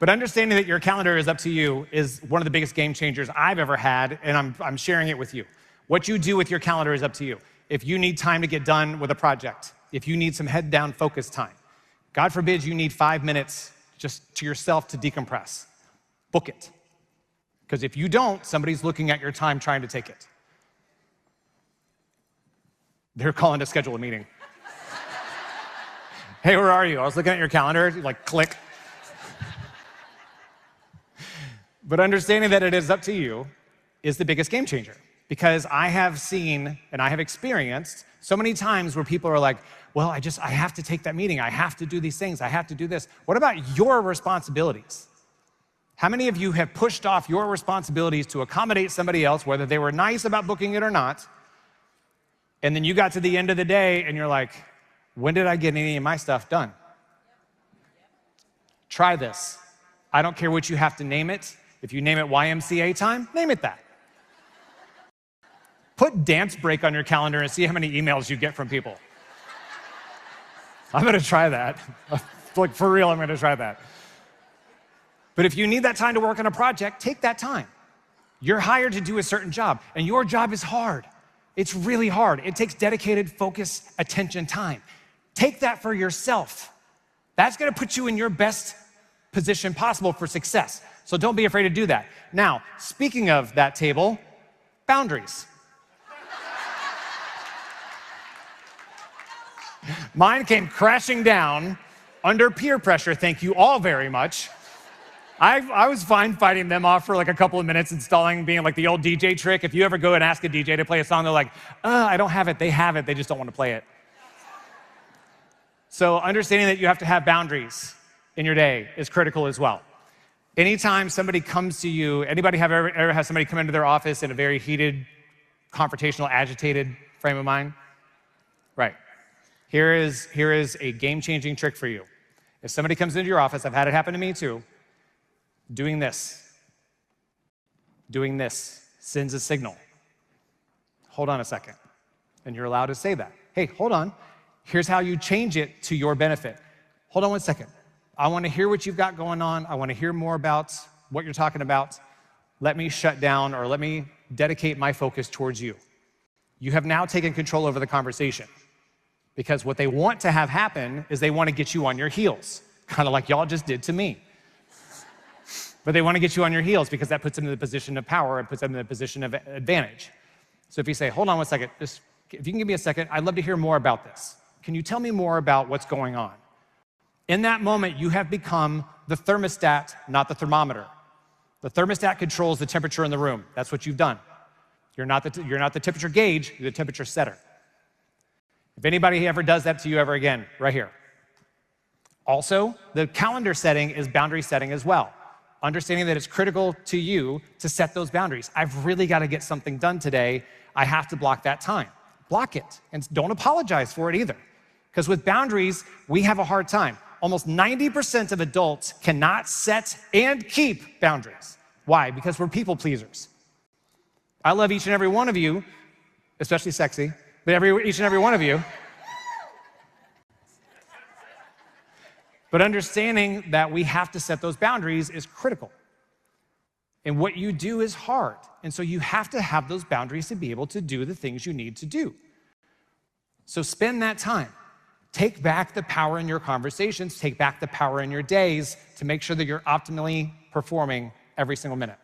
But understanding that your calendar is up to you is one of the biggest game changers I've ever had, and I'm sharing it with you. What you do with your calendar is up to you. If you need time to get done with a project, if you need some head-down focus time, God forbid you need 5 minutes just to yourself to decompress, book it. Because if you don't, somebody's looking at your time trying to take it. They're calling to schedule a meeting. Hey, where are you? I was looking at your calendar, like click. But understanding that it is up to you is the biggest game changer. Because I have seen and I have experienced so many times where people are like, well, I have to take that meeting. I have to do these things. I have to do this. What about your responsibilities? How many of you have pushed off your responsibilities to accommodate somebody else, whether they were nice about booking it or not, and then you got to the end of the day and you're like, when did I get any of my stuff done? Try this. I don't care what you have to name it. If you name it YMCA time, name it that. Put dance break on your calendar and see how many emails you get from people. I'm gonna try that. Like, for real, I'm gonna try that. But if you need that time to work on a project, take that time. You're hired to do a certain job, and your job is hard. It's really hard. It takes dedicated, focus, attention, time. Take that for yourself. That's gonna put you in your best position possible for success. So don't be afraid to do that. Now, speaking of that table, boundaries. Mine came crashing down under peer pressure, thank you all very much. I was fine fighting them off for like a couple of minutes, installing, being like the old DJ trick. If you ever go and ask a DJ to play a song, they're like, I don't have it. They have it, they just don't want to play it. So understanding that you have to have boundaries in your day is critical as well. Anytime somebody comes to you, anybody ever have somebody come into their office in a very heated, confrontational, agitated frame of mind? Right. Here is a game-changing trick for you. If somebody comes into your office, I've had it happen to me too, doing this sends a signal. Hold on a second. And you're allowed to say that. Hey, hold on. Here's how you change it to your benefit. Hold on 1 second. I want to hear what you've got going on. I want to hear more about what you're talking about. Let me shut down, or let me dedicate my focus towards you. You have now taken control over the conversation. Because what they want to have happen is they want to get you on your heels, kind of like y'all just did to me. But they want to get you on your heels because that puts them in the position of power and puts them in the position of advantage. So if you say, hold on 1 second, if you can give me a second, I'd love to hear more about this. Can you tell me more about what's going on? In that moment, you have become the thermostat, not the thermometer. The thermostat controls the temperature in the room. That's what you've done. You're not the temperature gauge, you're the temperature setter. If anybody ever does that to you ever again, right here. Also, the calendar setting is boundary setting as well. Understanding that it's critical to you to set those boundaries. I've really got to get something done today. I have to block that time. Block it, and don't apologize for it either. Because with boundaries, we have a hard time. Almost 90% of adults cannot set and keep boundaries. Why? Because we're people pleasers. I love each and every one of you, especially sexy, but each and every one of you. But understanding that we have to set those boundaries is critical. And what you do is hard. And so you have to have those boundaries to be able to do the things you need to do. So spend that time. Take back the power in your conversations, take back the power in your days to make sure that you're optimally performing every single minute.